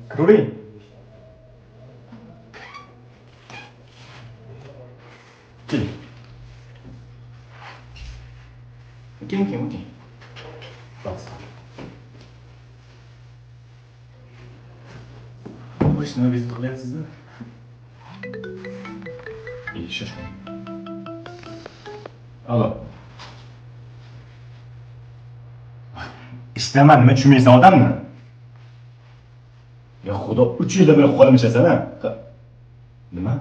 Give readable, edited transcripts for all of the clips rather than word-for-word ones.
Kiravering. Keling. Keling. Bas. Nima vizit qilyapsizmi? Eshit. Alo. İşteman, nima tushunmaysan odamni? Ya xudo 3 yilda bir qo'limchasan-a. Nima?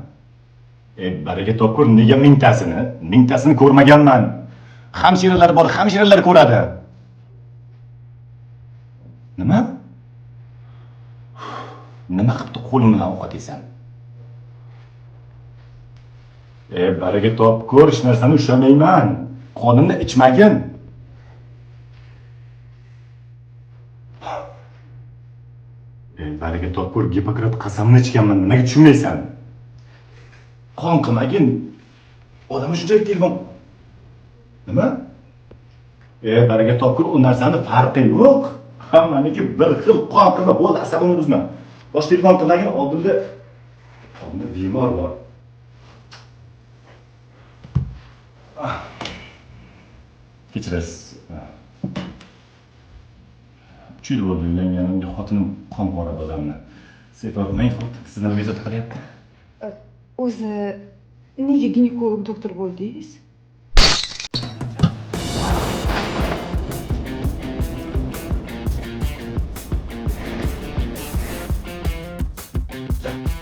Baraka topkur, nega mingtasini ko'rmaganman. Hamshiralar bor, hamshiralar ko'radi. Nima? Nima qilibdi qo'lim bilan ovqat yeysan? Baraka topkur, hech narsani ushlamayman. Qonimni ichmagin. Baraka topkur, Gipokrat qasamni ichganman, nimaga tushunmaysan? Qon qilmagin. Odam shunchalik telefon. Nima? Baraka topkur, u narsani farqi yo'q. Hammaniki bir xil qon qilma, bo'ldi, asabimni buzma. Bosh telefon qilmagin, oldimda bemor bor. Kechirasiz. 3 yil bo'ldi uylanganimga, xotinim qon qoradi odamni. Sepolmay qoldi. Sizni bezovta qilyapti. O'zi nega ginekolog doktor bo'ldingiz?